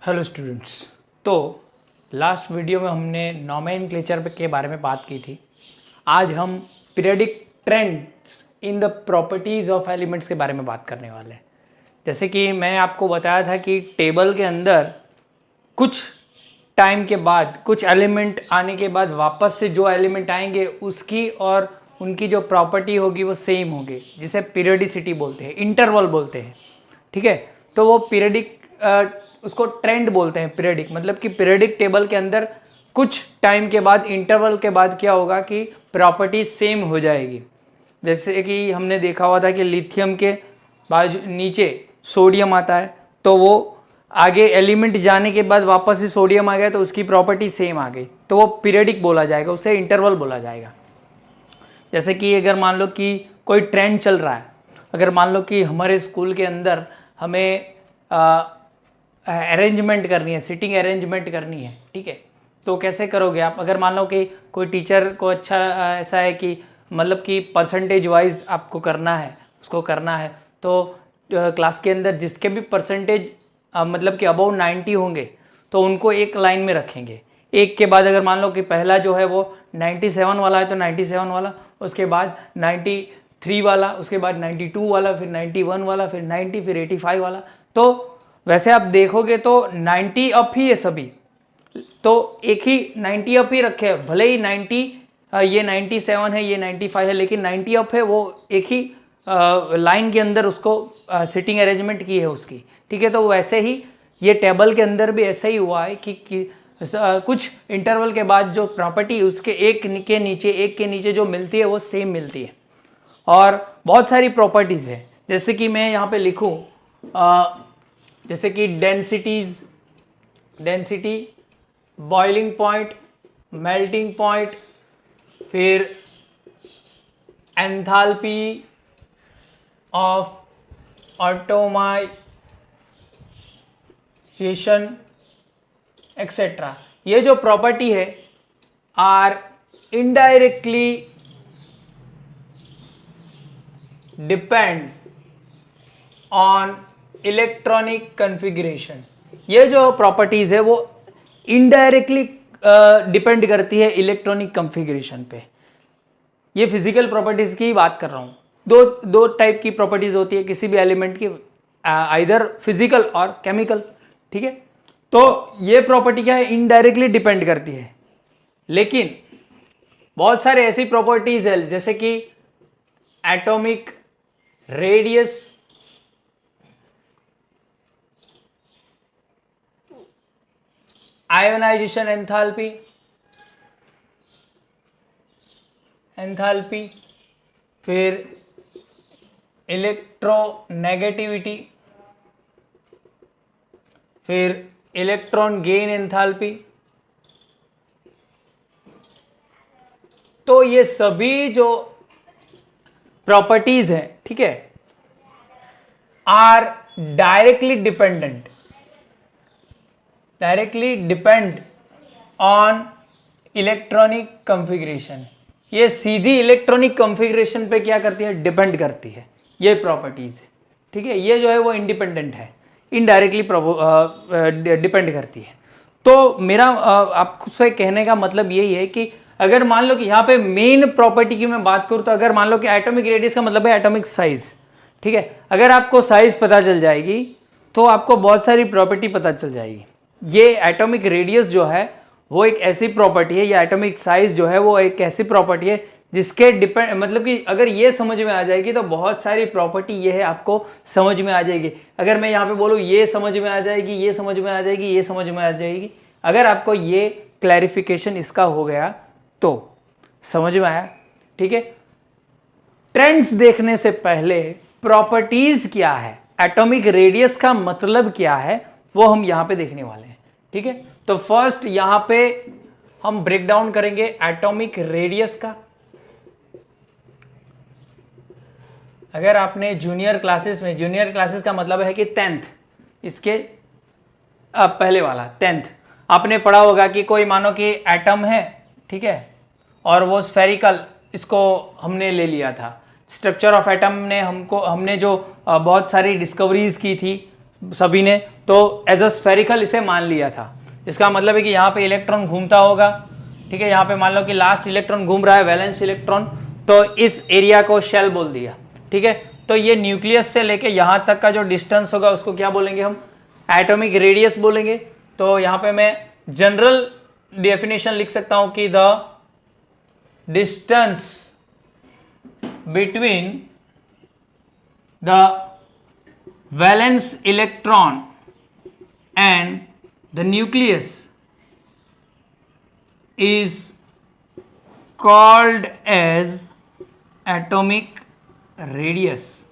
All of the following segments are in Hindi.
Hello students. तो लास्ट वीडियो में हमने नोमेनक्लेचर के बारे में बात की थी। आज हम periodic trends in the properties of elements के बारे में बात करने वाले हैं। जैसे कि मैं आपको बताया था कि टेबल के अंदर कुछ टाइम के बाद कुछ एलिमेंट आने के बाद वापस से जो एलिमेंट आएंगे उसकी और उनकी जो प्रॉपर्टी होगी वो सेम होगी, जिसे पीरियडिसिटी बोलते हैं, इंटरवल बोलते हैं। ठीक है, तो वो पीरियडिक उसको ट्रेंड बोलते हैं। पीरियडिक मतलब कि पीरियडिक टेबल के अंदर कुछ टाइम के बाद, इंटरवल के बाद क्या होगा कि प्रॉपर्टी सेम हो जाएगी। जैसे कि हमने देखा हुआ था कि लिथियम के बाजू नीचे सोडियम आता है, तो वो आगे एलिमेंट जाने के बाद वापस से सोडियम आ गया तो उसकी प्रॉपर्टी सेम आ गई, तो वो पीरियडिक बोला जाएगा, उसे इंटरवल बोला जाएगा। जैसे कि अगर मान लो कि कोई ट्रेंड चल रहा है, अगर मान लो कि हमारे स्कूल के अंदर हमें अरेंजमेंट करनी है, सिटिंग अरेंजमेंट करनी है, ठीक है, तो कैसे करोगे आप? अगर मान लो कि कोई टीचर को अच्छा ऐसा है कि मतलब कि परसेंटेज वाइज आपको करना है, उसको करना है, तो क्लास के अंदर जिसके भी परसेंटेज मतलब कि अबव 90 होंगे तो उनको एक लाइन में रखेंगे। एक के बाद अगर मान लो कि पहला जो है वो 97 वाला है तो 97 वाला, उसके बाद 93 वाला, उसके बाद 92 वाला, फिर 91 वाला, फिर 90, फिर 85 वाला। तो वैसे आप देखोगे तो 90 अप ही है सभी, तो एक ही 90 अप ही रखे हैं, भले ही 90 ये 97 है, ये 95 है, लेकिन 90 अप है, वो एक ही लाइन के अंदर उसको सिटिंग अरेंजमेंट की है उसकी। ठीक है, तो वैसे ही ये टेबल के अंदर भी ऐसा ही हुआ है कि कुछ इंटरवल के बाद जो प्रॉपर्टी उसके एक के नीचे जो मिलती है वो सेम मिलती है। और बहुत सारी प्रॉपर्टीज़ है, जैसे कि मैं यहाँ पे लिखूँ, जैसे कि density, boiling point, melting point, फिर एंथैल्पी ऑफ ऑटोमाइजेशन एक्सेट्रा। ये जो प्रॉपर्टी है are indirectly depend on electronic configuration. ये जो प्रॉपर्टीज है वो इनडायरेक्टली डिपेंड करती है इलेक्ट्रॉनिक कॉन्फ़िगरेशन पे। ये फिजिकल प्रॉपर्टीज की बात कर रहा हूँ। दो टाइप की प्रॉपर्टीज होती है किसी भी एलिमेंट की, आइदर फिजिकल और केमिकल। ठीक है, तो ये प्रॉपर्टी क्या है, इनडायरेक्टली डिपेंड करती है। लेकिन बहुत सारे ऐसी प्रॉपर्टीज है जैसे कि एटॉमिक रेडियस, आयोनाइजेशन एंथैल्पी, फिर इलेक्ट्रोनेगेटिविटी, फिर इलेक्ट्रॉन गेन एंथैल्पी। तो ये सभी जो प्रॉपर्टीज हैं, ठीक है, are directly depend on electronic configuration. ये सीधी इलेक्ट्रॉनिक कॉन्फ़िगरेशन पे क्या करती है, डिपेंड करती है ये प्रॉपर्टीज। ठीक है, ये जो है वो इंडिपेंडेंट है, इनडायरेक्टली डिपेंड करती है। तो मेरा आपसे कहने का मतलब यही है कि अगर मान लो कि यहाँ पे मेन प्रॉपर्टी की मैं बात करूँ, तो अगर मान लो कि एटॉमिक रेडियस का मतलब है एटॉमिक साइज। ठीक है, अगर आपको साइज पता चल जाएगी तो आपको बहुत सारी प्रॉपर्टी पता चल जाएगी। ये एटॉमिक रेडियस जो है वो एक ऐसी प्रॉपर्टी है, या एटॉमिक साइज जो है वो एक ऐसी प्रॉपर्टी है जिसके डिपेंड मतलब कि अगर ये समझ में आ जाएगी तो बहुत सारी प्रॉपर्टी ये है आपको समझ में आ जाएगी। अगर मैं यहाँ पे बोलूँ ये समझ में आ जाएगी, ये समझ में आ जाएगी, ये समझ में आ जाएगी, अगर आपको ये क्लैरिफिकेशन इसका हो गया तो समझ में आया। ठीक है, ट्रेंड्स देखने से पहले प्रॉपर्टीज क्या है, एटॉमिक रेडियस का मतलब क्या है, वो हम यहाँ पे देखने वाले हैं। ठीक है, तो फर्स्ट यहाँ पे हम ब्रेक डाउन करेंगे एटॉमिक रेडियस का। अगर आपने जूनियर क्लासेस का मतलब है कि 10th, इसके पहले वाला 10th आपने पढ़ा होगा कि कोई मानो कि एटम है, ठीक है, और वो स्फेरिकल, इसको हमने ले लिया था। स्ट्रक्चर ऑफ एटम ने हमने जो बहुत सारी डिस्कवरीज की थी, सभी ने, तो एज अ स्फेरिकल इसे मान लिया था। इसका मतलब है कि यहाँ पे इलेक्ट्रॉन घूमता होगा, ठीक है, यहाँ पे मान लो कि लास्ट इलेक्ट्रॉन घूम रहा है, वैलेंस इलेक्ट्रॉन, तो इस एरिया को शेल बोल दिया, ठीक है। तो ये न्यूक्लियस से लेके यहाँ तक का जो डिस्टेंस होगा उसको क्या बोलेंगे हम, एटॉमिक रेडियस बोलेंगे। तो यहाँ पे मैं जनरल डेफिनेशन लिख सकता हूं कि the distance between the valence electron and the nucleus is called as atomic radius.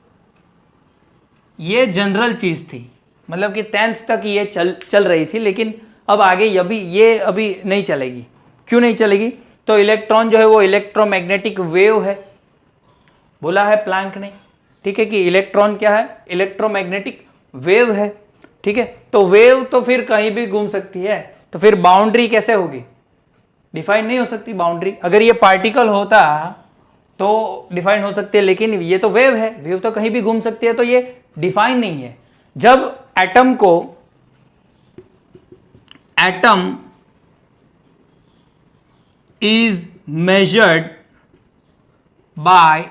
ये जनरल चीज थी, मतलब कि 10th तक ये चल रही थी, लेकिन अब आगे ये अभी नहीं चलेगी। क्यों नहीं चलेगी? तो इलेक्ट्रॉन जो है वो इलेक्ट्रोमैग्नेटिक वेव है, बोला है प्लैंक ने, ठीक है, कि इलेक्ट्रॉन क्या है, इलेक्ट्रोमैग्नेटिक वेव है, ठीक है। तो वेव तो फिर कहीं भी घूम सकती है, तो फिर बाउंड्री कैसे होगी, डिफाइन नहीं हो सकती बाउंड्री। अगर ये पार्टिकल होता तो डिफाइन हो सकती है, लेकिन ये तो वेव है, वेव तो कहीं भी घूम सकती है, तो ये डिफाइन नहीं है। जब atom is measured by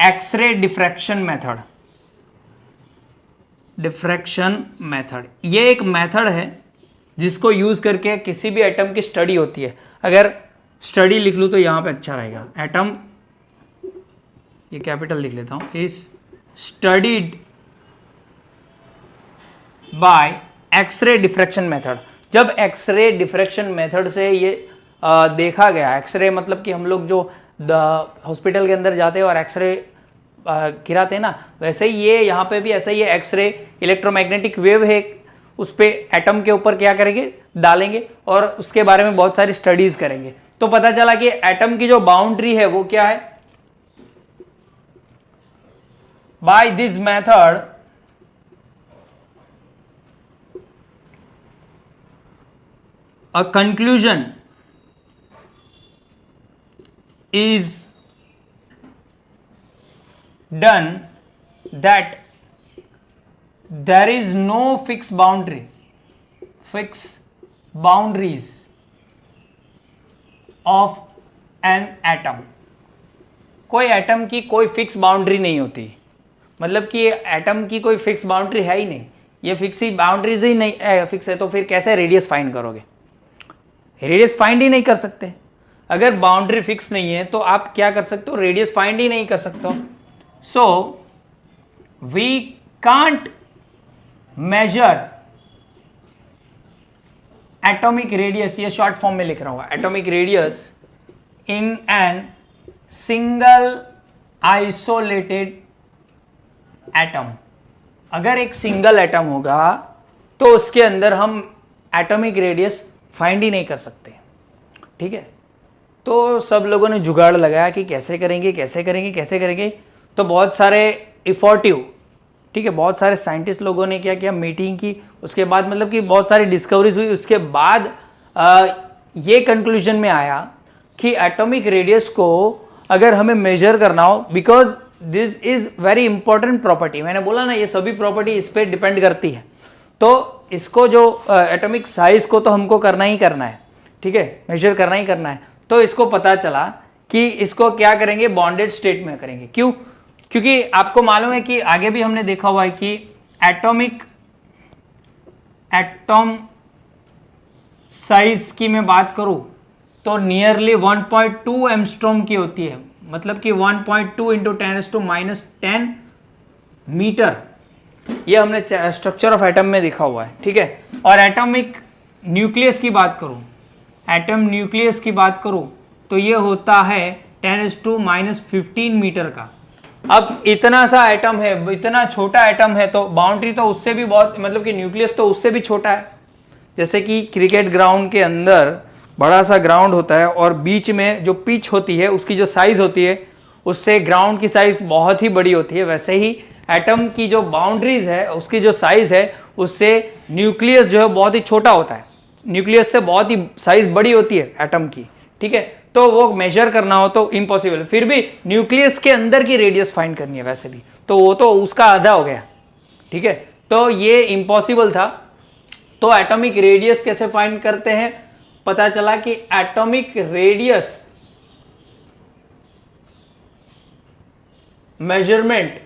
X-ray diffraction method। ये एक मेथड है जिसको यूज करके किसी भी एटम की स्टडी होती है। अगर स्टडी लिख लूँ तो यहाँ पे अच्छा रहेगा, एटम, ये कैपिटल लिख लेता हूँ, is studied by X ray diffraction method. जब एक्सरे डिफ्रैक्शन मेथड से ये देखा गया, एक्सरे मतलब कि हम लोग जो हॉस्पिटल के अंदर जाते हैं और एक्सरे गिराते हैं ना, वैसे ही ये यहाँ पे भी ऐसा ही है, एक्सरे इलेक्ट्रोमैग्नेटिक वेव है, उस पे एटम के ऊपर क्या करेंगे, डालेंगे और उसके बारे में बहुत सारी स्टडीज करेंगे। तो पता चला कि एटम की जो बाउंड्री है वो क्या है, by this method a conclusion is done that there is no fixed boundaries of an atom। कोई एटम की कोई फिक्स बाउंड्री नहीं होती, मतलब कि एटम की कोई फिक्स बाउंड्री है ही नहीं, ये फिक्स ही बाउंड्रीज ही नहीं फिक्स है, तो फिर कैसे रेडियस फाइंड करोगे, रेडियस फाइंड ही नहीं कर सकते। अगर बाउंड्री फिक्स नहीं है तो आप क्या कर सकते हो, रेडियस फाइंड ही नहीं कर सकते हो। So we can't measure atomic radius, ये शॉर्ट फॉर्म में लिख रहा हूं, atomic radius in an single isolated atom. अगर एक सिंगल एटम होगा तो उसके अंदर हम एटॉमिक रेडियस फाइंड ही नहीं कर सकते, ठीक है। तो सब लोगों ने जुगाड़ लगाया कि कैसे करेंगे, तो बहुत सारे इफोर्टिव, ठीक है, बहुत सारे साइंटिस्ट लोगों ने क्या किया, मीटिंग की, उसके बाद मतलब कि बहुत सारी डिस्कवरीज हुई, उसके बाद ये कंक्लूजन में आया कि एटॉमिक रेडियस को अगर हमें मेजर करना हो, because this is very important property, मैंने बोला ना ये सभी प्रॉपर्टी इस पर डिपेंड करती है, तो इसको जो एटॉमिक साइज को तो हमको करना ही करना है, ठीक है, मेजर करना ही करना है। तो इसको पता चला कि इसको क्या करेंगे, बॉन्डेड स्टेट में करेंगे। क्यों? क्योंकि आपको मालूम है कि आगे भी हमने देखा हुआ है कि एटॉम साइज की मैं बात करूं तो नियरली 1.2 एंगस्ट्रॉम की होती है, मतलब कि 1.2 इंटू 10⁻⁻10 मीटर, ये हमने स्ट्रक्चर ऑफ एटम में देखा हुआ है, ठीक है। और एटॉमिक न्यूक्लियस की बात करूं, एटम न्यूक्लियस की बात करूं तो ये होता है 10⁻⁻15 मीटर का। अब इतना सा एटम है, इतना छोटा एटम है, तो बाउंड्री तो उससे भी बहुत, मतलब कि न्यूक्लियस तो उससे भी छोटा है। जैसे कि क्रिकेट ग्राउंड के अंदर बड़ा सा ग्राउंड होता है और बीच में जो पिच होती है उसकी जो साइज होती है उससे ग्राउंड की साइज बहुत ही बड़ी होती है, वैसे ही एटम की जो बाउंड्रीज है उसकी जो साइज है उससे न्यूक्लियस जो है बहुत ही छोटा होता है, न्यूक्लियस से बहुत ही साइज बड़ी होती है एटम की, ठीक है। तो वो मेजर करना हो तो इम्पॉसिबल, फिर भी न्यूक्लियस के अंदर की रेडियस फाइंड करनी है वैसे भी, तो वो तो उसका आधा हो गया, ठीक है। तो ये इम्पॉसिबल था। तो एटॉमिक रेडियस कैसे फाइंड करते हैं? पता चला कि atomic radius measurement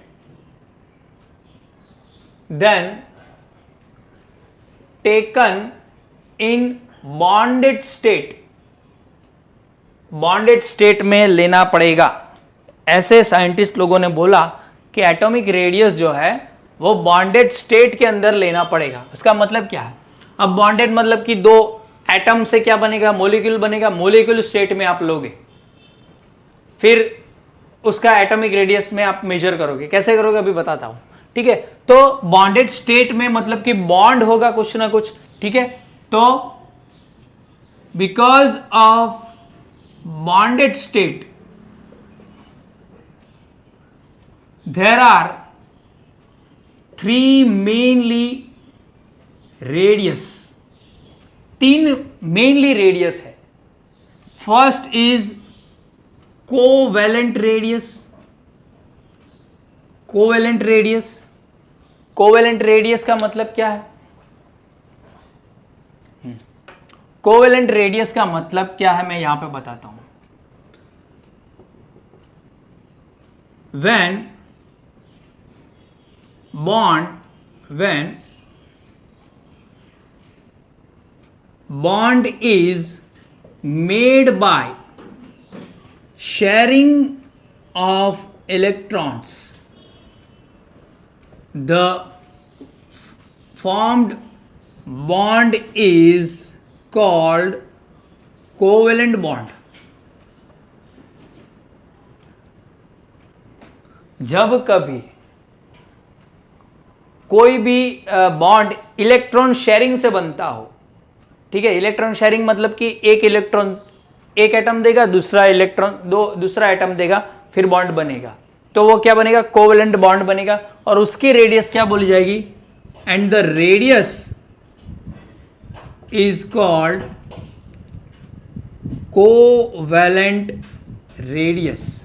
then taken in bonded state, bonded state में लेना पड़ेगा। ऐसे साइंटिस्ट लोगों ने बोला कि एटॉमिक रेडियस जो है वो बॉन्डेड स्टेट के अंदर लेना पड़ेगा। इसका मतलब क्या है? अब बॉन्डेड मतलब कि दो एटम से क्या बनेगा? मॉलिक्यूल बनेगा। मॉलिक्यूल स्टेट में आप लोगे, फिर उसका एटॉमिक रेडियस में आप मेजर करोगे। कैसे करोगे अभी बताता हूं, ठीक है। तो बॉन्डेड स्टेट में मतलब कि बॉन्ड होगा कुछ ना कुछ, ठीक है। तो because of bonded state there are three mainly radius, तीन मेनली रेडियस है। First is covalent radius, covalent radius. Covalent radius का मतलब क्या है? कोवेलेंट रेडियस का मतलब क्या है मैं यहां पे बताता हूं। when bond is made by sharing of electrons, the formed bond is called covalent bond। जब कभी कोई भी बॉन्ड इलेक्ट्रॉन शेयरिंग से बनता हो, ठीक है। इलेक्ट्रॉन शेयरिंग मतलब कि एक इलेक्ट्रॉन एक एटम देगा, दूसरा इलेक्ट्रॉन दूसरा एटम देगा, फिर बॉन्ड बनेगा। तो वो क्या बनेगा? कोवेलेंट बॉन्ड बनेगा। और उसकी रेडियस क्या बोली जाएगी? And the radius is called covalent radius,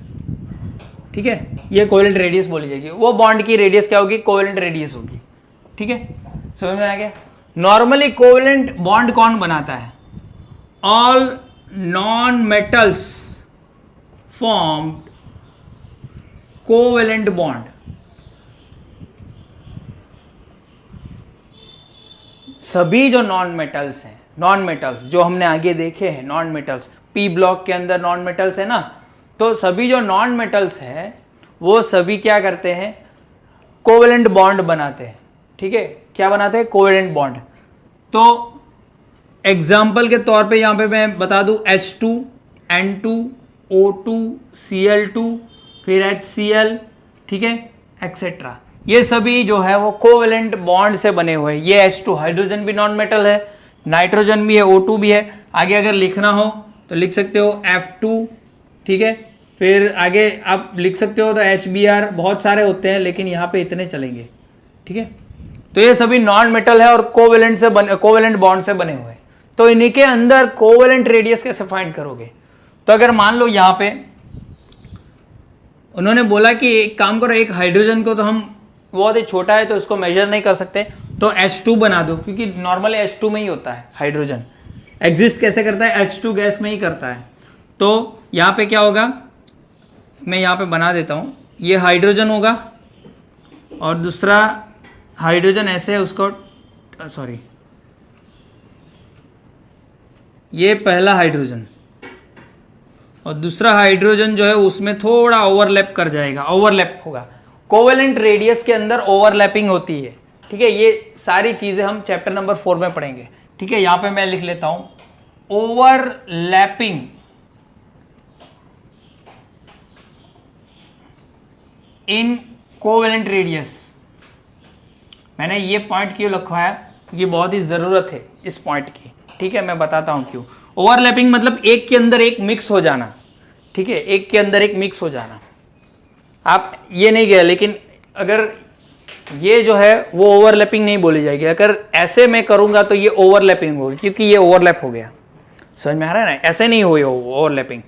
ठीक है। ये कोवेलेंट रेडियस बोली जाएगी। वो बॉन्ड की रेडियस क्या होगी? कोवेलेंट रेडियस होगी, ठीक है। समझ में आ गया? नॉर्मली कोवेलेंट बॉन्ड कौन बनाता है? All non metals form covalent bond. सभी जो नॉन मेटल्स हैं, नॉन मेटल्स जो हमने आगे देखे हैं, नॉन मेटल्स पी ब्लॉक के अंदर नॉन मेटल्स है ना, तो सभी जो नॉन मेटल्स हैं वो सभी क्या करते हैं? कोवेलेंट बॉन्ड बनाते हैं, ठीक है। क्या बनाते हैं? Covalent bond. तो एग्जाम्पल के तौर पे यहां पे मैं बता दूं H2, N2, O2, Cl2, फिर HCl, ठीक है, एक्सेट्रा। ये सभी जो है वो कोवेलेंट बॉन्ड से बने हुए हैं। ये H2 हाइड्रोजन भी नॉन मेटल है, नाइट्रोजन भी है, O2 भी है। आगे अगर लिखना हो तो लिख सकते हो F2, ठीक है। फिर आगे आप लिख सकते हो तो HBr, बहुत सारे होते हैं लेकिन यहाँ पे इतने चलेंगे, ठीक है। तो ये सभी नॉन मेटल है और कोवेलेंट बॉन्ड से बने हुए हैं। तो इन्हीं के अंदर कोवेलेंट रेडियस कैसे फाइंड करोगे? तो अगर मान लो यहाँ पे उन्होंने बोला कि एक काम करो, एक हाइड्रोजन को तो हम बहुत ही छोटा है तो इसको मेजर नहीं कर सकते, तो H2 बना दो, क्योंकि नॉर्मली H2 में ही होता है। हाइड्रोजन एग्जिस्ट कैसे करता है? H2 गैस में ही करता है। तो यहाँ पे क्या होगा? मैं यहाँ पे बना देता हूँ। ये हाइड्रोजन होगा और दूसरा हाइड्रोजन ऐसे है, उसको सॉरी, ये पहला हाइड्रोजन और दूसरा हाइड्रोजन जो है उसमें थोड़ा ओवरलैप कर जाएगा, ओवरलैप होगा। कोवेलेंट रेडियस के अंदर ओवरलैपिंग होती है, ठीक है। ये सारी चीजें हम चैप्टर नंबर 4 में पढ़ेंगे, ठीक है। यहां पे मैं लिख लेता हूं ओवरलैपिंग इन कोवेलेंट रेडियस। मैंने ये पॉइंट क्यों लिखवाया? क्योंकि बहुत ही जरूरत है इस पॉइंट की, ठीक है। मैं बताता हूं क्यों। ओवरलैपिंग मतलब एक के अंदर एक मिक्स हो जाना, ठीक है, एक के अंदर एक मिक्स हो जाना। आप ये नहीं गया, लेकिन अगर ये जो है वो ओवरलैपिंग नहीं बोली जाएगी। अगर ऐसे मैं करूंगा तो ये ओवरलैपिंग होगी, क्योंकि ये ओवरलैप हो गया। समझ में आ रहा है ना? ऐसे नहीं हुई ओवरलैपिंग,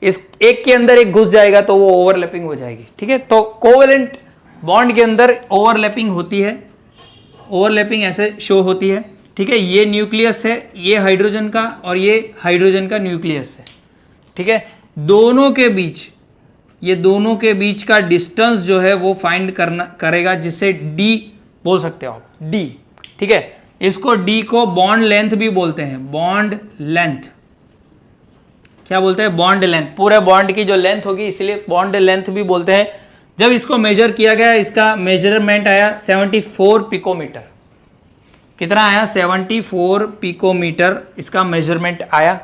इस एक के अंदर एक घुस जाएगा तो वो ओवरलैपिंग हो जाएगी, ठीक है। तो कोवेलेंट बॉन्ड के अंदर ओवरलैपिंग होती है ओवरलैपिंग ऐसे शो होती है, ठीक है। ये न्यूक्लियस है, ये हाइड्रोजन का, और ये हाइड्रोजन का न्यूक्लियस है, ठीक है। दोनों के बीच, ये दोनों के बीच का डिस्टेंस जो है वो फाइंड करेगा, जिसे डी बोल सकते हो आप, डी, ठीक है। इसको डी को बॉन्ड लेंथ भी बोलते हैं, बॉन्ड लेंथ। क्या बोलते हैं? Bond length. पूरे बॉन्ड की जो लेंथ होगी इसलिए बॉन्ड लेंथ भी बोलते हैं। जब इसको मेजर किया गया, इसका मेजरमेंट आया 74 पिकोमीटर। कितना आया? 74 पिकोमीटर इसका मेजरमेंट आया,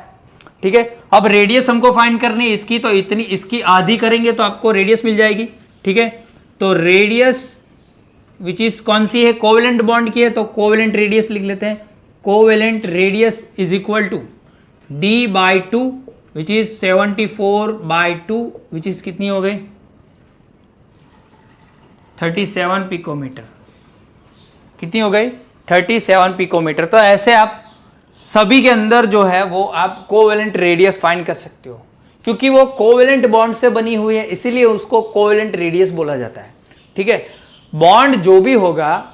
ठीक है। अब रेडियस हमको फाइंड करनी है इसकी, तो इतनी, इसकी आधी करेंगे तो आपको रेडियस मिल जाएगी, ठीक है। तो रेडियस विच इज कौन सी है? कोवेलेंट बॉन्ड की है, तो कोवेलेंट रेडियस लिख लेते हैं। Covalent radius is equal to d/2 which is 74/2 which is कितनी हो गई? 37 पिकोमीटर। कितनी हो गई? 37 पिकोमीटर। तो ऐसे आप सभी के अंदर जो है वो आप कोवेलेंट रेडियस फाइंड कर सकते हो, क्योंकि वो कोवेलेंट बॉन्ड से बनी हुई है, इसीलिए उसको कोवेलेंट रेडियस बोला जाता है, ठीक है। बॉन्ड जो भी होगा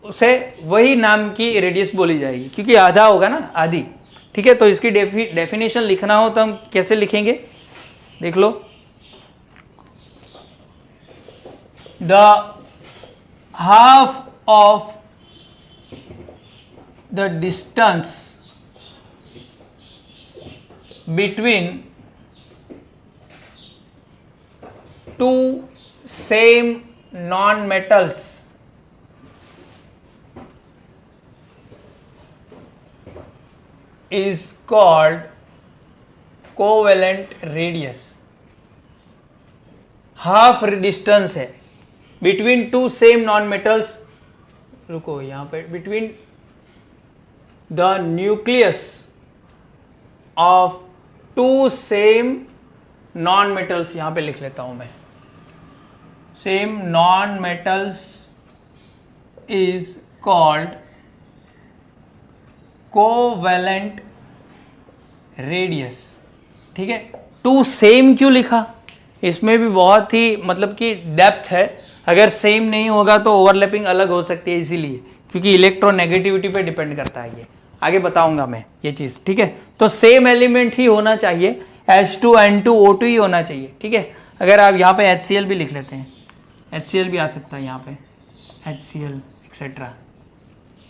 उसे वही नाम की रेडियस बोली जाएगी, क्योंकि आधा होगा ना, आधी, ठीक है। तो इसकी डेफिनेशन लिखना हो तो हम कैसे लिखेंगे? देख लो, the half of the distance between two same non-metals is called covalent radius. Half distance है between two same non-metals, रुको यहाँ पे, between the nucleus of two same non metals, यहां पे लिख लेता हूं मैं, same non metals is called covalent radius, ठीक है। टू सेम क्यों लिखा? इसमें भी बहुत ही मतलब कि डेप्थ है। अगर सेम नहीं होगा तो ओवरलैपिंग अलग हो सकती है, इसीलिए, क्योंकि इलेक्ट्रोनेगेटिविटी पे डिपेंड करता है। ये आगे बताऊंगा मैं ये चीज, ठीक है। तो सेम एलिमेंट ही होना चाहिए, H2N2O2 ही होना चाहिए, ठीक है। अगर आप यहाँ पे HCl भी लिख लेते हैं, HCl भी आ सकता है यहाँ पे, HCl एक्सेट्रा,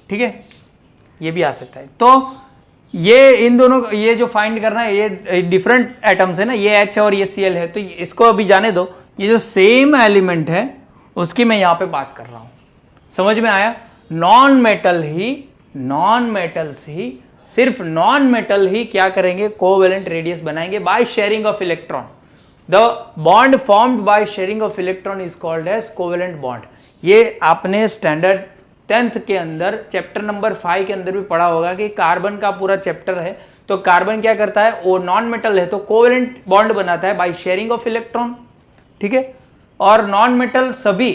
ठीक है, ये भी आ सकता है। तो ये इन दोनों, ये जो फाइंड करना है, ये डिफरेंट एटम्स है ना, ये H और ये Cl है, तो इसको अभी जाने दो। ये जो सेम एलिमेंट है उसकी मैं यहाँ पे बात कर रहा हूँ, समझ में आया? नॉन मेटल्स ही, सिर्फ नॉन मेटल ही क्या करेंगे? कोवेलेंट रेडियस बनाएंगे by sharing of electron. The bond formed by sharing of electron is called as covalent bond. ये आपने स्टैंडर्ड 10th के अंदर चैप्टर नंबर 5 के अंदर भी पढ़ा होगा कि कार्बन का पूरा चैप्टर है। तो कार्बन क्या करता है? वो नॉन मेटल है तो कोवेलेंट बॉन्ड बनाता है बाय शेयरिंग ऑफ इलेक्ट्रॉन, ठीक है। और नॉन मेटल सभी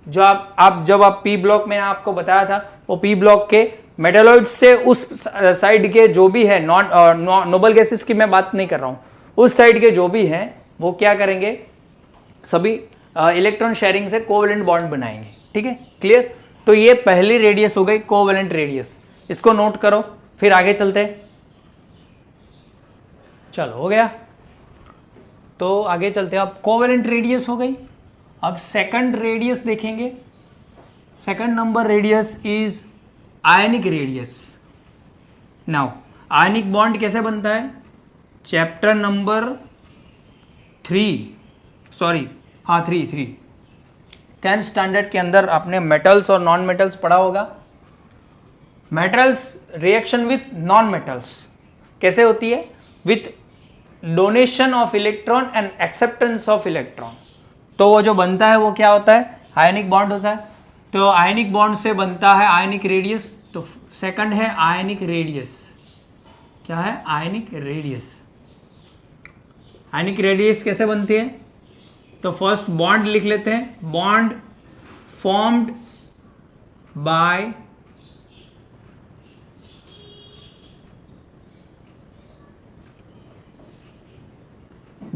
जो आप जब आप पी ब्लॉक में आपको बताया था, वो पी ब्लॉक के मेटालॉइड से उस साइड के जो भी है, नोबल गैसेस की मैं बात नहीं कर रहा हूं, उस साइड के जो भी हैं वो क्या करेंगे? सभी इलेक्ट्रॉन शेयरिंग से कोवेलेंट बॉन्ड बनाएंगे, ठीक है, क्लियर। तो ये पहली रेडियस हो गई कोवेलेंट रेडियस, इसको नोट करो, फिर आगे चलते। चलो हो गया, तो आगे चलते हैं। अब कोवेलेंट रेडियस हो गई, अब सेकंड रेडियस देखेंगे। Second number radius is ionic radius. Now ionic bond कैसे बनता है? चैप्टर नंबर 3 10th स्टैंडर्ड के अंदर आपने मेटल्स और नॉन मेटल्स पढ़ा होगा। Metals reaction with non metals कैसे होती है? With donation of electron and acceptance of electron. तो वो जो बनता है वो क्या होता है? आयनिक बॉन्ड होता है। तो आयनिक बॉन्ड से बनता है आयनिक रेडियस। तो सेकंड है आयनिक रेडियस। क्या है? Ionic radius. आयनिक रेडियस कैसे बनती है? तो फर्स्ट बॉन्ड लिख लेते हैं। Bond formed bye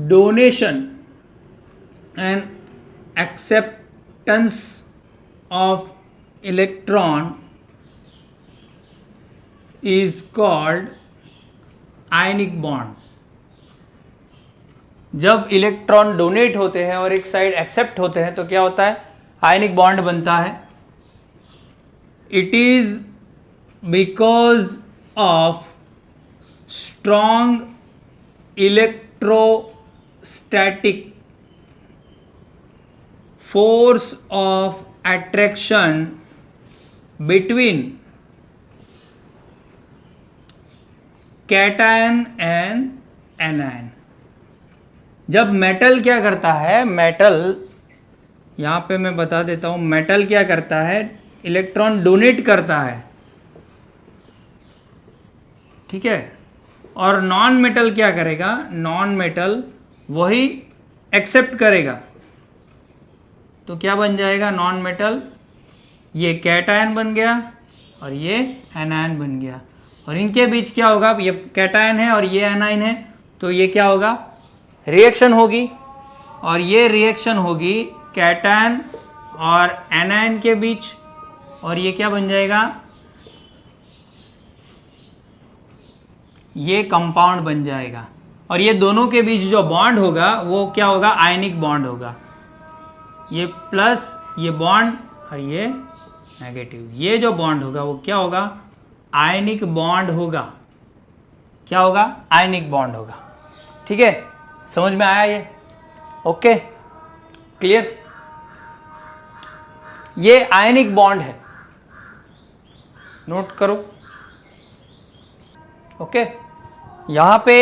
donation and acceptance of electron is called ionic bond. जब इलेक्ट्रॉन डोनेट होते हैं और एक साइड एक्सेप्ट होते हैं तो क्या होता है, आयनिक बॉन्ड बनता है। It is because of strong electrostatic force of attraction between cation and anion. जब मेटल क्या करता है, मेटल यहाँ पे मैं बता देता हूँ, मेटल क्या करता है, इलेक्ट्रॉन डोनेट करता है, ठीक है, और नॉन मेटल क्या करेगा, नॉन मेटल वही एक्सेप्ट करेगा। तो क्या बन जाएगा, नॉन मेटल, ये कैटायन बन गया और ये एनायन बन गया। और इनके बीच क्या होगा, ये कैटायन है और ये एनायन है, तो ये क्या होगा, रिएक्शन होगी, और ये रिएक्शन होगी कैटायन और एनायन के बीच, और ये क्या बन जाएगा, ये कंपाउंड बन जाएगा। और ये दोनों के बीच जो बॉन्ड होगा वो क्या होगा, आयनिक बॉन्ड होगा। ये प्लस ये बॉन्ड और ये नेगेटिव, ये जो बॉन्ड होगा वो क्या होगा, आयनिक बॉन्ड होगा। क्या होगा, आयनिक बॉन्ड होगा। ठीक है, समझ में आया ये? Okay, clear? ये आयनिक बॉन्ड है, नोट करो। ओके, यहां पे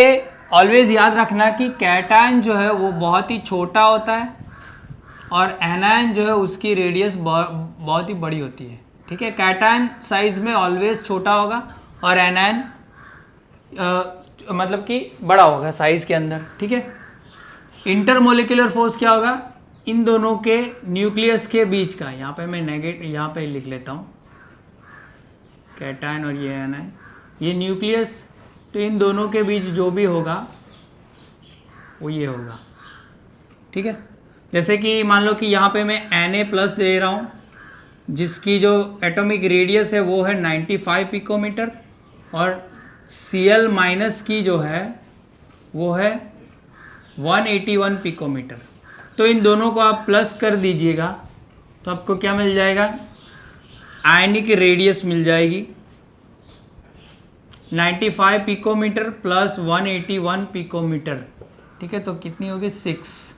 ऑलवेज याद रखना कि कैटायन जो है वो बहुत ही छोटा होता है और एनायन जो है उसकी रेडियस बहुत ही बड़ी होती है। ठीक है, कैटायन साइज में ऑलवेज छोटा होगा और एनायन मतलब कि बड़ा होगा साइज के अंदर। ठीक है, इंटरमोलिकुलर फोर्स क्या होगा, इन दोनों के न्यूक्लियस के बीच का, यहाँ पे मैं नेगेटिव यहाँ पे लिख लेता हूँ, कैटायन और ये एनायन, ये न्यूक्लियस, तो इन दोनों के बीच जो भी होगा वो ये होगा। ठीक है, जैसे कि मान लो कि यहाँ पे मैं Na+ दे रहा हूँ जिसकी जो एटॉमिक रेडियस है वो है 95 पिकोमीटर, और Cl- की जो है वो है 181 पिकोमीटर। तो इन दोनों को आप प्लस कर दीजिएगा तो आपको क्या मिल जाएगा, आयनिक रेडियस मिल जाएगी 95 पिकोमीटर प्लस 181 पिकोमीटर। ठीक है, तो कितनी होगी, 6।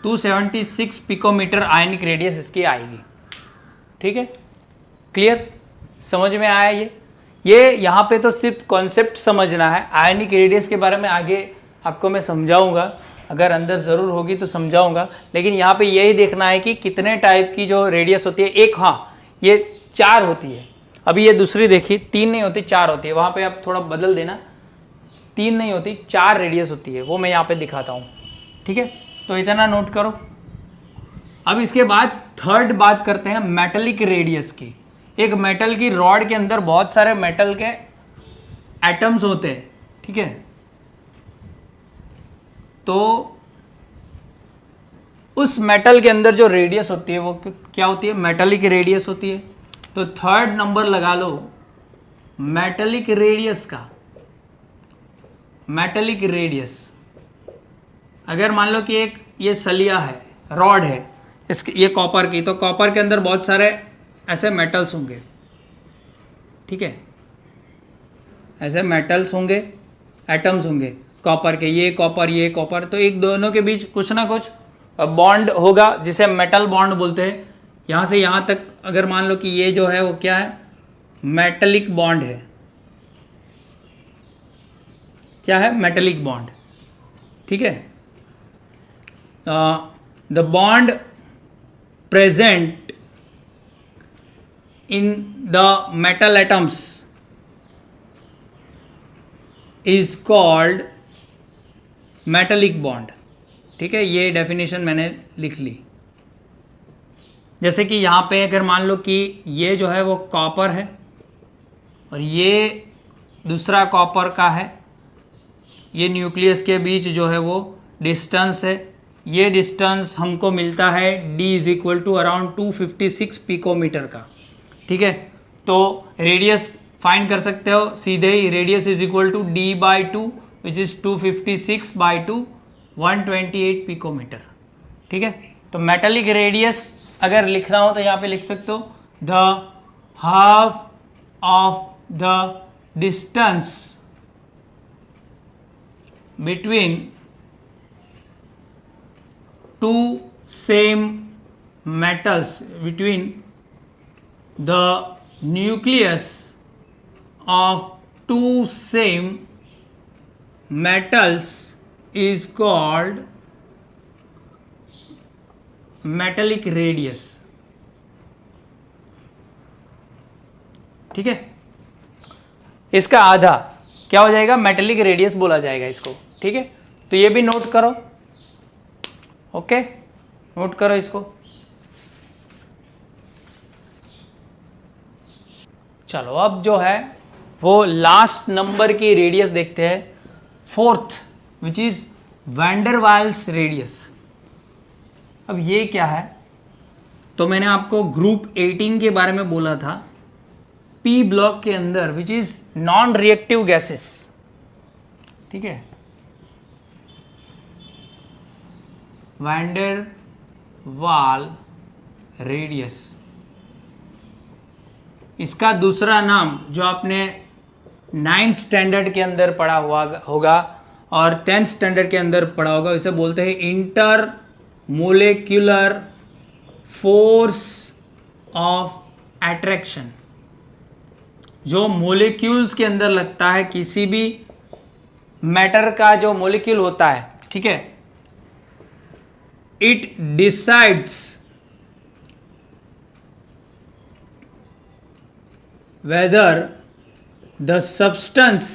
276 पिकोमीटर आयनिक रेडियस इसकी आएगी। ठीक है, क्लियर, समझ में आया ये यहाँ पे तो सिर्फ कॉन्सेप्ट समझना है, आयनिक रेडियस के बारे में आगे आपको मैं समझाऊंगा, अगर अंदर ज़रूर होगी तो समझाऊंगा, लेकिन यहाँ पे यही देखना है कि कितने टाइप की जो रेडियस होती है। एक, हाँ, ये 4 होती है, अभी ये दूसरी देखिए 3 नहीं होती 4 होती है, वहाँ पे आप थोड़ा बदल देना, 3 नहीं होती 4 रेडियस होती है, वो मैं यहाँ पे दिखाता हूँ। ठीक है, तो इतना नोट करो। अब इसके बाद थर्ड बात करते हैं मेटलिक रेडियस की। एक मेटल की रॉड के अंदर बहुत सारे मेटल के एटम्स होते हैं। ठीक है, तो उस मेटल के अंदर जो रेडियस होती है वो क्या होती है, मेटलिक रेडियस होती है। तो थर्ड नंबर लगा लो मेटलिक रेडियस का। मेटलिक रेडियस, अगर मान लो कि एक ये सलिया है, रॉड है इसकी, ये कॉपर की, तो कॉपर के अंदर बहुत सारे ऐसे मेटल्स होंगे। ठीक है, ऐसे मेटल्स होंगे, एटम्स होंगे कॉपर के, ये कॉपर ये कॉपर, तो एक दोनों के बीच कुछ ना कुछ बॉन्ड होगा जिसे मेटल बॉन्ड बोलते हैं। यहाँ से यहाँ तक अगर मान लो कि ये जो है वो क्या है, मेटलिक बॉन्ड है। क्या है, मेटलिक बॉन्ड। ठीक है, the bond present in the metal atoms is called metallic bond. ठीक है, ये डेफिनेशन मैंने लिख ली। जैसे कि यहाँ पे अगर मान लो कि ये जो है वो कॉपर है और ये दूसरा कॉपर का है, ये न्यूक्लियस के बीच जो है वो डिस्टेंस है, ये डिस्टेंस हमको मिलता है d is equal to around 256 picometre का, ठीक है। तो रेडियस फाइंड कर सकते हो सीधे ही, radius is equal to d/2 which is 256/2 128 picometre, ठीक है। तो मेटालिक रेडियस अगर लिखना हो तो यहाँ पे लिख सकते हो the half of the distance between two same metals, between the nucleus of two same metals is called metallic radius, ठीक है। इसका आधा क्या हो जाएगा, मेटेलिक रेडियस बोला जाएगा इसको, ठीक है। तो ये भी नोट करो, ओके, नोट करो इसको। चलो अब जो है वो लास्ट नंबर की रेडियस देखते हैं, fourth, which is van der Waals radius. अब ये क्या है, तो मैंने आपको ग्रुप 18 के बारे में बोला था, पी ब्लॉक के अंदर which is non reactive gases, ठीक है, वैंडर वाल रेडियस। इसका दूसरा नाम जो आपने 9th स्टैंडर्ड के अंदर पढ़ा हुआ होगा और 10th स्टैंडर्ड के अंदर पढ़ा होगा, इसे बोलते हैं inter molecular force of attraction. जो मोलिक्यूल्स के अंदर लगता है, किसी भी मैटर का जो मोलिक्यूल होता है, ठीक है, it decides whether the substance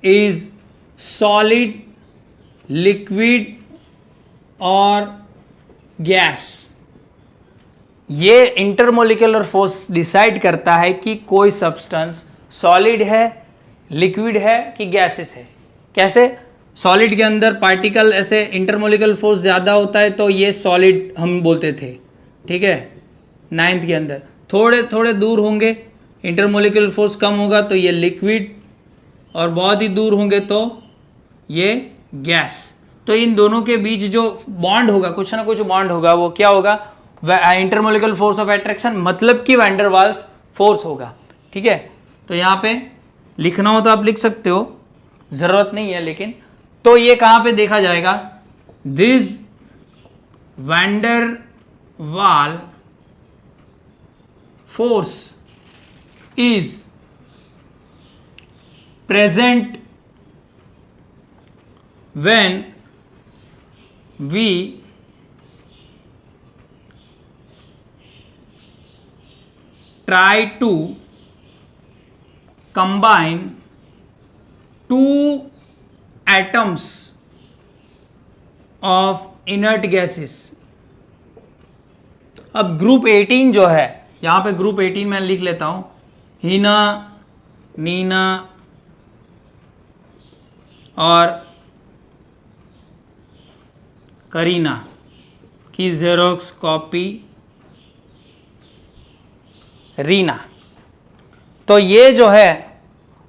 is solid, liquid or gas। ये इंटरमोलिकुलर फोर्स डिसाइड करता है कि कोई सब्सटेंस सॉलिड है, लिक्विड है कि गैसेस है। कैसे, सॉलिड के अंदर पार्टिकल ऐसे इंटरमोलिकुलर फोर्स ज़्यादा होता है तो ये सॉलिड हम बोलते थे, ठीक है। 9th के अंदर थोड़े थोड़े दूर होंगे, इंटरमोलिकुलर फोर्स कम होगा तो ये लिक्विड, और बहुत ही दूर होंगे तो ये गैस। तो इन दोनों के बीच जो बॉन्ड होगा, कुछ ना कुछ बॉन्ड होगा, वो क्या होगा, इंटरमोलिकुलर फोर्स ऑफ अट्रैक्शन, मतलब कि वैन डर वाल्स फोर्स होगा, ठीक है। तो यहाँ पे लिखना हो तो आप लिख सकते हो, ज़रूरत नहीं है लेकिन। तो ये कहाँ पे देखा जाएगा, this van der Waals force is present when we try to combine two atoms of inert gases। अब ग्रुप 18 जो है, यहाँ पे ग्रुप 18 मैं लिख लेता हूं, हीना, नीना और करीना की जेरोक्स कॉपी रीना। तो ये जो है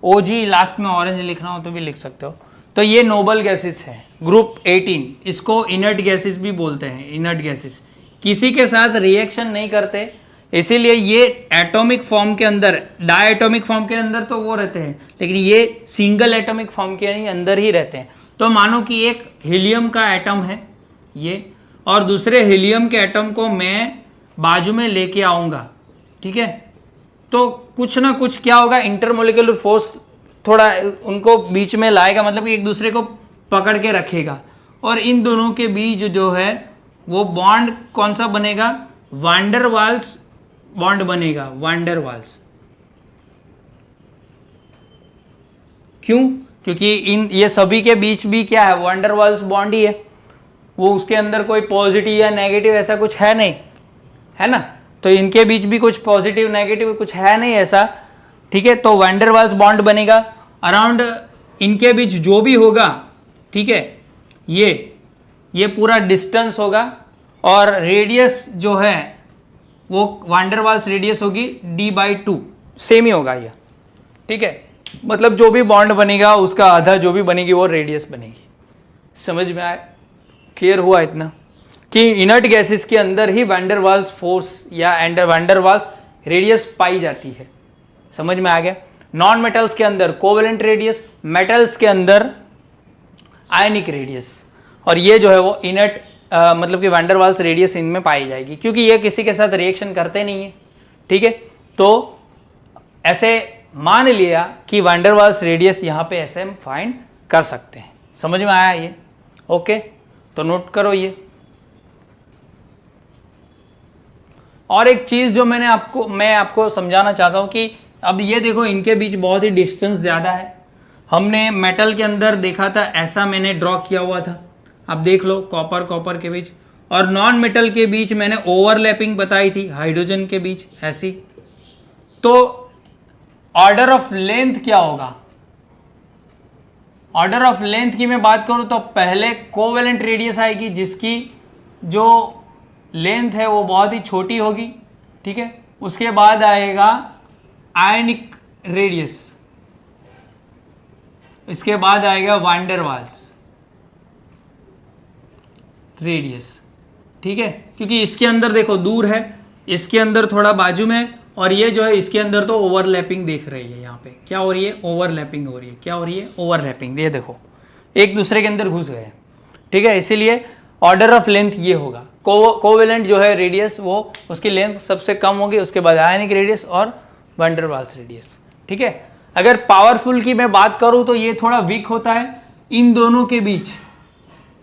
ओजी, लास्ट में ऑरेंज लिखना हो तो भी लिख सकते हो। तो ये नोबल गैसेस है, ग्रुप 18, इसको इनर्ट गैसेस भी बोलते हैं। इनर्ट गैसेस किसी के साथ रिएक्शन नहीं करते, इसीलिए ये एटॉमिक फॉर्म के अंदर, डायटॉमिक फॉर्म के अंदर तो वो रहते हैं, लेकिन ये सिंगल एटॉमिक फॉर्म के अंदर ही रहते हैं। तो मानो कि एक हीलियम का एटम है ये, और दूसरे हीलियम के एटम को मैं बाजू में लेके आऊँगा, ठीक है। तो कुछ ना कुछ क्या होगा, इंटरमोलिकुलर फोर्स थोड़ा उनको बीच में लाएगा, मतलब कि एक दूसरे को पकड़ के रखेगा, और इन दोनों के बीच जो है वो बॉन्ड कौन सा बनेगा, वैन डर वाल्स बॉन्ड बनेगा, वैन डर वाल्स। क्यों, क्योंकि इन ये सभी के बीच भी क्या है, वैन डर वाल्स बॉन्ड ही है, वो उसके अंदर कोई पॉजिटिव या नेगेटिव ऐसा कुछ है नहीं, है ना। तो इनके बीच भी कुछ पॉजिटिव नेगेटिव कुछ है नहीं ऐसा, ठीक है। तो वैन डर वाल्स बॉन्ड बनेगा अराउंड इनके बीच जो भी होगा, ठीक है, ये पूरा डिस्टेंस होगा और रेडियस जो है वो वान डेर वाल्स रेडियस होगी d/2, सेम ही होगा ये, ठीक है। मतलब जो भी बॉन्ड बनेगा उसका आधा जो भी बनेगी वो रेडियस बनेगी। समझ में आया? क्लियर हुआ इतना कि इनर्ट गैसेस के अंदर ही वान डेर वाल्स फोर्स या वान डेर वाल्स रेडियस पाई जाती है। समझ में आ गया? नॉन मेटल्स के अंदर कोवेलेंट रेडियस, मेटल्स के अंदर आयनिक रेडियस, और ये जो है वो इनर्ट मतलब कि वान डेर वाल्स रेडियस इनमें पाई जाएगी, क्योंकि ये किसी के साथ रिएक्शन करते नहीं है, ठीक है। तो ऐसे मान लिया कि वान डेर वाल्स रेडियस यहाँ पे ऐसे हम फाइंड कर सकते हैं। समझ में आया ये? ओके, तो नोट करो ये। और एक चीज जो मैं आपको समझाना चाहता हूं कि अब ये देखो इनके बीच बहुत ही डिस्टेंस ज्यादा है। हमने मेटल के अंदर देखा था, ऐसा मैंने ड्रॉ किया हुआ था, अब देख लो कॉपर के बीच, और नॉन मेटल के बीच मैंने ओवरलैपिंग बताई थी, हाइड्रोजन के बीच ऐसी। तो ऑर्डर ऑफ लेंथ क्या होगा? ऑर्डर ऑफ लेंथ की मैं बात करूं तो पहले कोवेलेंट रेडियस आएगी, जिसकी जो लेंथ है वो बहुत ही छोटी होगी, ठीक है। उसके बाद आएगा आयनिक रेडियस, इसके बाद आएगा वान डेर वाल्स रेडियस, ठीक है। क्योंकि इसके अंदर देखो दूर है, इसके अंदर थोड़ा बाजू में, और ये जो है इसके अंदर तो ओवरलैपिंग देख रही है। यहाँ पे क्या हो रही है? ओवरलैपिंग हो रही है। क्या हो रही है? ओवरलैपिंग। ये देखो एक दूसरे के अंदर घुस गए, ठीक है। इसीलिए ऑर्डर ऑफ लेंथ ये होगा। कोवेलेंट जो है रेडियस वो उसकी लेंथ सबसे कम होगी, उसके बाद आयनिक रेडियस और वान डेर वाल्स रेडियस, ठीक है। अगर पावरफुल की मैं बात करूं तो ये थोड़ा वीक होता है, इन दोनों के बीच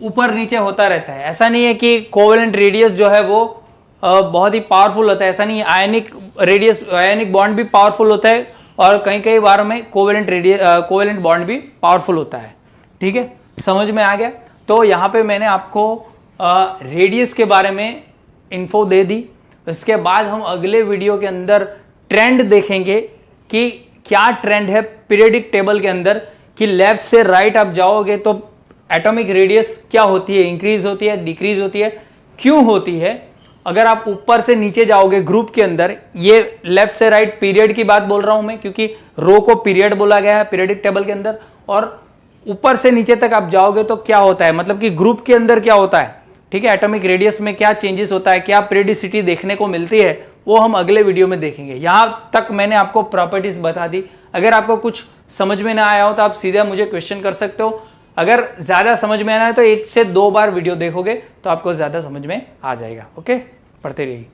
ऊपर नीचे होता रहता है। ऐसा नहीं है कि कोवेलेंट रेडियस जो है वो बहुत ही पावरफुल होता है, ऐसा नहीं है। आयनिक बॉन्ड भी पावरफुल होता है, और कई बार में कोवेलेंट बॉन्ड भी पावरफुल होता है, ठीक है। समझ में आ गया? तो यहाँ पे मैंने आपको रेडियस के बारे में इन्फो दे दी। इसके बाद हम अगले वीडियो के अंदर ट्रेंड देखेंगे कि क्या ट्रेंड है पीरियोडिक टेबल के अंदर, कि लेफ्ट से राइट आप जाओगे तो एटॉमिक रेडियस क्या होती है, इंक्रीज होती है, डिक्रीज होती है, क्यों होती है। अगर आप ऊपर से नीचे जाओगे ग्रुप के अंदर, ये लेफ्ट से राइट पीरियड की बात बोल रहा हूं मैं, क्योंकि रो को पीरियड बोला गया है पीरियोडिक टेबल के अंदर, और ऊपर से नीचे तक आप जाओगे तो क्या होता है, मतलब कि ग्रुप के अंदर क्या होता है, ठीक है। एटॉमिक रेडियस में क्या चेंजेस होता है, क्या पीरियोडिसिटी देखने को मिलती है, वो हम अगले वीडियो में देखेंगे। यहां तक मैंने आपको प्रॉपर्टीज बता दी। अगर आपको कुछ समझ में ना आया हो तो आप सीधा मुझे क्वेश्चन कर सकते हो। अगर ज्यादा समझ में आना है तो 1 से 2 बार वीडियो देखोगे तो आपको ज्यादा समझ में आ जाएगा। ओके, पढ़ते रहिए।